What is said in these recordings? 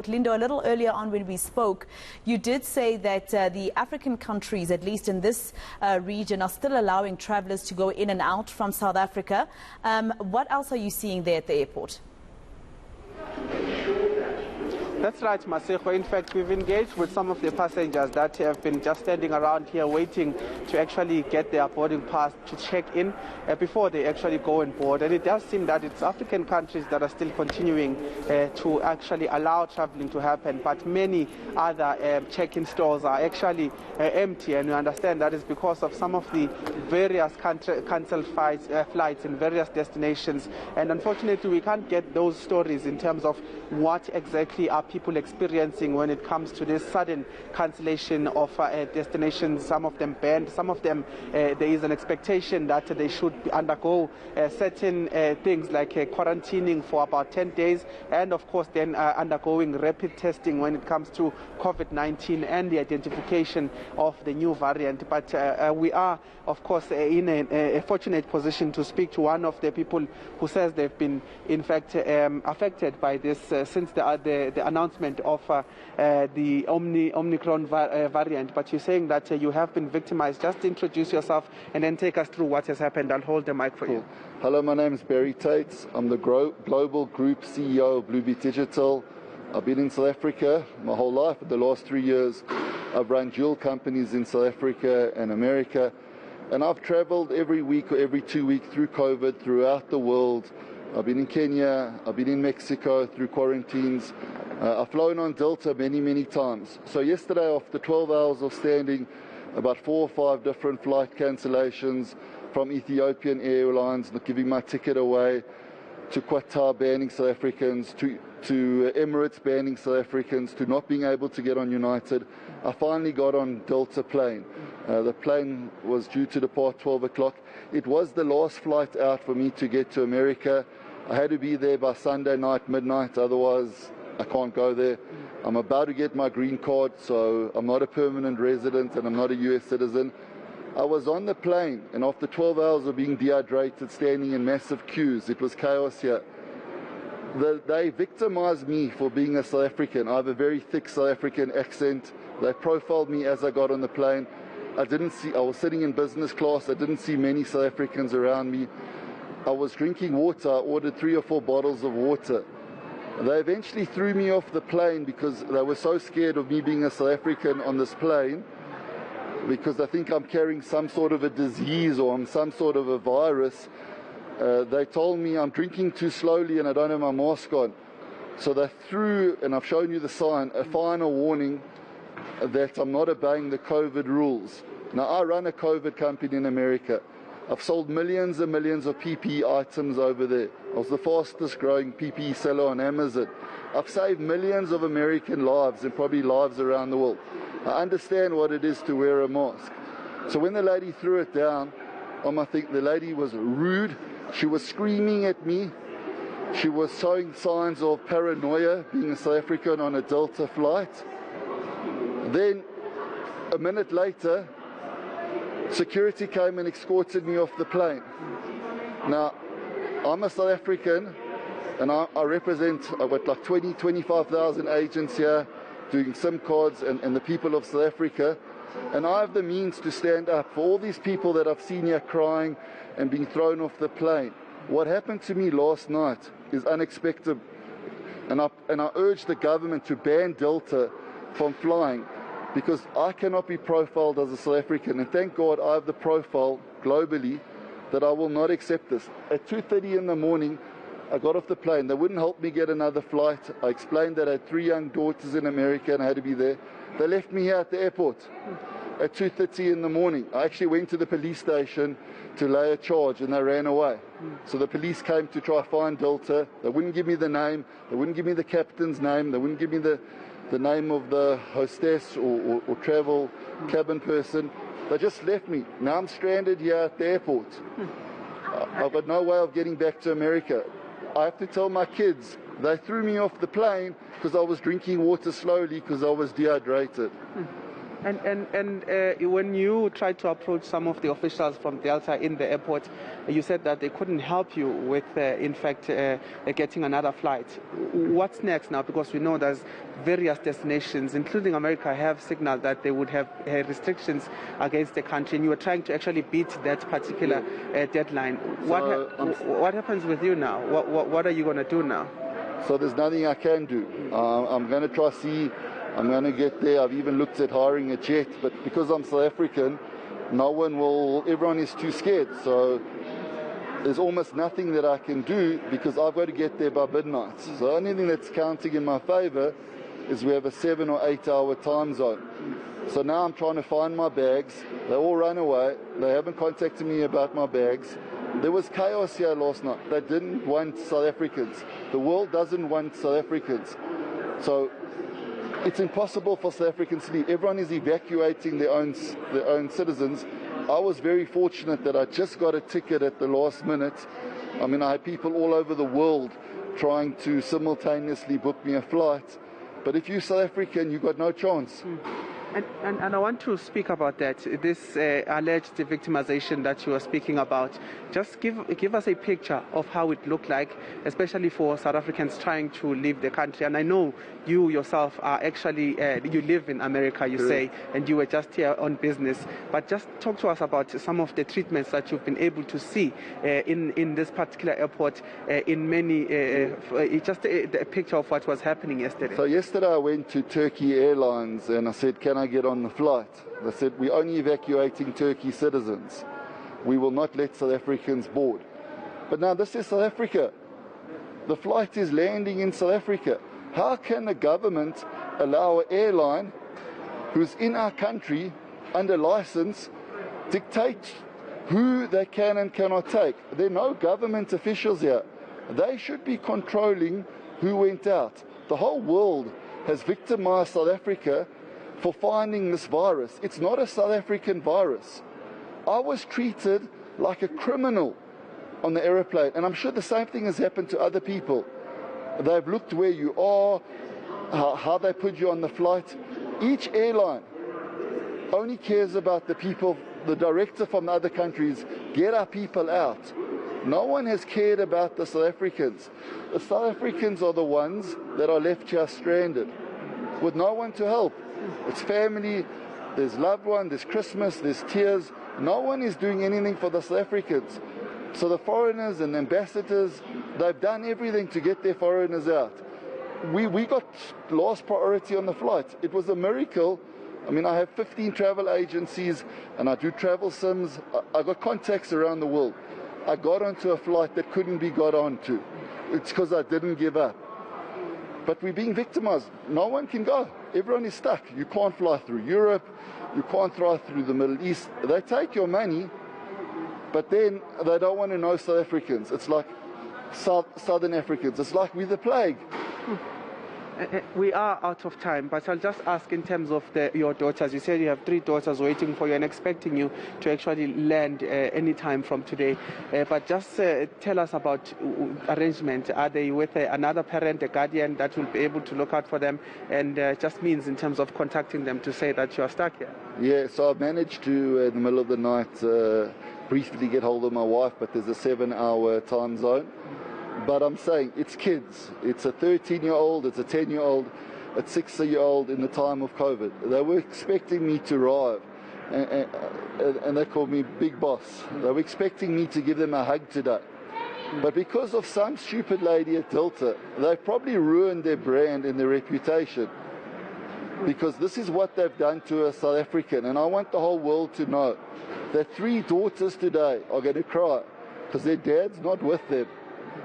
Lindo, a little earlier on when we spoke, you did say that the African countries, at least in this region, are still allowing travellers to go in and out from South Africa. What else are you seeing there at the airport? That's right, Maseko. In fact, we've engaged with some of the passengers that have been just standing around here waiting to actually get their boarding pass to check in before they actually go on board. And it does seem that it's African countries that are still continuing to actually allow traveling to happen, but many other check-in stores are actually empty, and we understand that is because of some of the various cancelled flights in various destinations. And unfortunately, we can't get those stories in terms of what exactly are people experiencing when it comes to this sudden cancellation of destinations. Some of them banned, some of them there is an expectation that they should undergo certain things like quarantining for about 10 days, and of course then undergoing rapid testing when it comes to COVID-19 and the identification of the new variant. But we are of course in a fortunate position to speak to one of the people who says they've been in fact affected by this since the announcement of the Omicron variant. But you're saying that you have been victimized. Just introduce yourself and then take us through what has happened. I'll hold the mic for you. Hello, my name is Barry Tate. I'm the Global Group CEO of Bluebeat Digital. I've been in South Africa my whole life. For the last 3 years, I've run dual companies in South Africa and America. And I've traveled every week or every 2 weeks through COVID throughout the world. I've been in Kenya, I've been in Mexico through quarantines. I've flown on Delta many times. So yesterday, after 12 hours of standing, about 4 or 5 different flight cancellations from Ethiopian Airlines, not giving my ticket away, to Qatar banning South Africans, to Emirates banning South Africans, to not being able to get on United. I finally got on Delta plane. The plane was due to depart 12 o'clock. It was the last flight out for me to get to America. I had to be there by Sunday night, midnight, otherwise I can't go there. I'm about to get my green card, so I'm not a permanent resident and I'm not a US citizen. I was on the plane, and after 12 hours of being dehydrated, standing in massive queues, it was chaos here. They victimized me for being a South African. I have a very thick South African accent. They profiled me as I got on the plane. I was sitting in business class. I didn't see many South Africans around me. I was drinking water. I ordered 3 or 4 bottles of water. They eventually threw me off the plane because they were so scared of me being a South African on this plane, because I think I'm carrying some sort of a disease or I'm some sort of a virus. They told me I'm drinking too slowly and I don't have my mask on. So they threw, and I've shown you the sign, a final warning that I'm not obeying the COVID rules. Now, I run a COVID company in America. I've sold millions and millions of PPE items over there. I was the fastest growing PPE seller on Amazon. I've saved millions of American lives and probably lives around the world. I understand what it is to wear a mask. So when the lady threw it down, I think the lady was rude. She was screaming at me. She was showing signs of paranoia, being a South African on a Delta flight. Then, a minute later, security came and escorted me off the plane. Now, I'm a South African, and I represent, I've got like 25,000 agents here doing SIM cards and the people of South Africa. And I have the means to stand up for all these people that I've seen here crying and being thrown off the plane. What happened to me last night is unexpected. And I urge the government to ban Delta from flying, because I cannot be profiled as a South African. And thank God I have the profile globally that I will not accept this. At 2:30 in the morning, I got off the plane. They wouldn't help me get another flight. I explained that I had 3 young daughters in America and I had to be there. They left me here at the airport at 2:30 in the morning. I actually went to the police station to lay a charge and they ran away. So the police came to try to find Delta. They wouldn't give me the name. They wouldn't give me the captain's name. They wouldn't give me the name of the hostess or travel cabin person. They just left me. Now I'm stranded here at the airport. I've got no way of getting back to America. I have to tell my kids they threw me off the plane because I was drinking water slowly because I was dehydrated. And when you tried to approach some of the officials from Delta in the airport, you said that they couldn't help you with, in fact, getting another flight. What's next now? Because we know there's various destinations, including America, have signaled that they would have restrictions against the country, and you were trying to actually beat that particular deadline. What happens with you now? What are you going to do now? So there's nothing I can do. I'm going to try see. I'm going to get there. I've even looked at hiring a jet, but because I'm South African, everyone is too scared. So there's almost nothing that I can do because I've got to get there by midnight. So the only thing that's counting in my favor is we have a 7 or 8 hour time zone. So now I'm trying to find my bags. They all ran away. They haven't contacted me about my bags. There was chaos here last night. They didn't want South Africans. The world doesn't want South Africans. So it's impossible for South Africans to leave. Everyone is evacuating their own citizens. I was very fortunate that I just got a ticket at the last minute. I mean, I had people all over the world trying to simultaneously book me a flight. But if you're South African, you've got no chance. And I want to speak about that, this alleged victimization that you are speaking about. Just give us a picture of how it looked like, especially for South Africans trying to leave the country. And I know you yourself are actually, you live in America, you say, and you were just here on business. But just talk to us about some of the treatments that you've been able to see in this particular airport, in many, just a picture of what was happening yesterday. So yesterday I went to Turkey Airlines and I said, can I get on the flight? They said, we're only evacuating Turkey citizens. We will not let South Africans board. But now this is South Africa. The flight is landing in South Africa. How can the government allow an airline who's in our country under license dictate who they can and cannot take? There are no government officials here. They should be controlling who went out. The whole world has victimized South Africa for finding this virus. It's not a South African virus. I was treated like a criminal on the aeroplane, and I'm sure the same thing has happened to other people. They've looked where you are, how they put you on the flight. Each airline only cares about the people, the director from the other countries, get our people out. No one has cared about the South Africans. The South Africans are the ones that are left here stranded with no one to help. It's family, there's loved one, there's Christmas, there's tears. No one is doing anything for the South Africans. So the foreigners and ambassadors, they've done everything to get their foreigners out. We got last priority on the flight. It was a miracle. I mean, I have 15 travel agencies and I do travel sims. I got contacts around the world. I got onto a flight that couldn't be got onto. It's because I didn't give up. But we're being victimized. No one can go. Everyone is stuck. You can't fly through Europe. You can't fly through the Middle East. They take your money, but then they don't want to know South Africans. It's like Southern Africans. It's like we're the plague. We are out of time, but I'll just ask in terms of your daughters. You said you have 3 daughters waiting for you and expecting you to actually land any time from today. But just tell us about arrangement. Are they with another parent, a guardian that will be able to look out for them? And just means in terms of contacting them to say that you are stuck here. Yeah, so I've managed to, in the middle of the night, briefly get hold of my wife, but there's a 7-hour time zone. But I'm saying it's kids. It's a 13-year-old, it's a 10-year-old, a 6-year-old in the time of COVID. They were expecting me to arrive, and they called me Big Boss. They were expecting me to give them a hug today. But because of some stupid lady at Delta, they've probably ruined their brand and their reputation. Because this is what they've done to a South African. And I want the whole world to know that 3 daughters today are going to cry because their dad's not with them.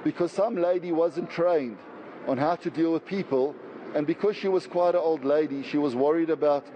Because some lady wasn't trained on how to deal with people, and because she was quite an old lady, she was worried about,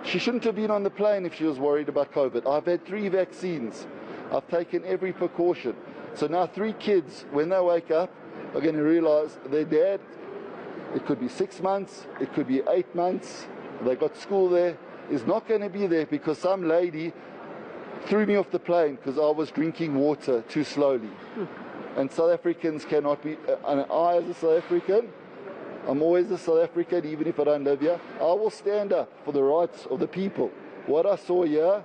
she shouldn't have been on the plane if she was worried about COVID. I've had 3 vaccines. I've taken every precaution. So now 3 kids, when they wake up, are going to realize their dad, it could be 6 months, it could be 8 months, they got school there, is not going to be there because some lady threw me off the plane because I was drinking water too slowly. And South Africans cannot be, and I as a South African, I'm always a South African, even if I don't live here. I will stand up for the rights of the people. What I saw here,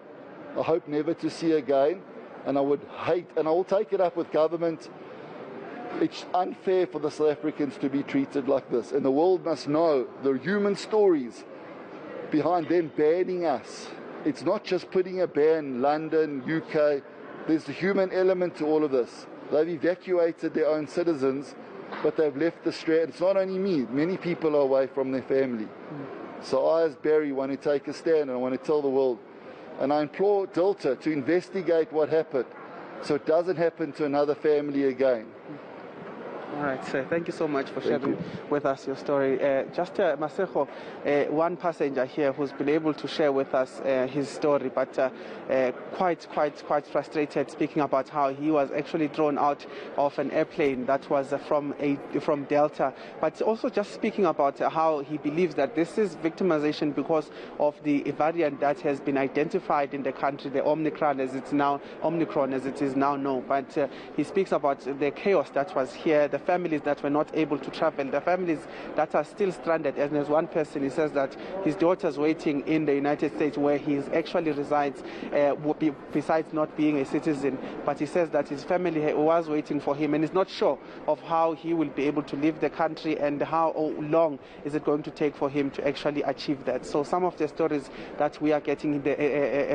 I hope never to see again, and I would hate, and I will take it up with government. It's unfair for the South Africans to be treated like this, and the world must know the human stories behind them banning us. It's not just putting a ban, London, UK, there's a human element to all of this. They've evacuated their own citizens, but they've left the strand. It's not only me, many people are away from their family. So I, as Barry, want to take a stand, and I want to tell the world, and I implore Delta to investigate what happened so it doesn't happen to another family again. All right, sir. Thank you so much for sharing with us your story. Masego, one passenger here who's been able to share with us his story, but quite frustrated, speaking about how he was actually thrown out of an airplane that was from Delta, but also just speaking about how he believes that this is victimization because of the variant that has been identified in the country, the Omicron as it is now known. But he speaks about the chaos that was here, the families that were not able to travel, the families that are still stranded. And there's one person, he says that his daughter's waiting in the United States where he actually resides, besides not being a citizen. But he says that his family was waiting for him and is not sure of how he will be able to leave the country and how long is it going to take for him to actually achieve that. So some of the stories that we are getting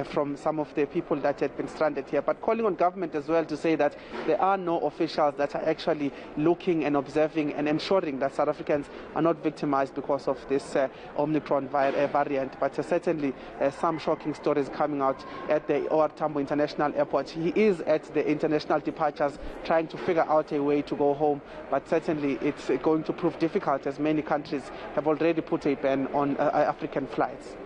from some of the people that had been stranded here, but calling on government as well to say that there are no officials that are actually looking and observing and ensuring that South Africans are not victimized because of this Omicron variant. But certainly some shocking stories coming out at the OR Tambo International Airport. He is at the international departures trying to figure out a way to go home, but certainly it's going to prove difficult as many countries have already put a ban on African flights.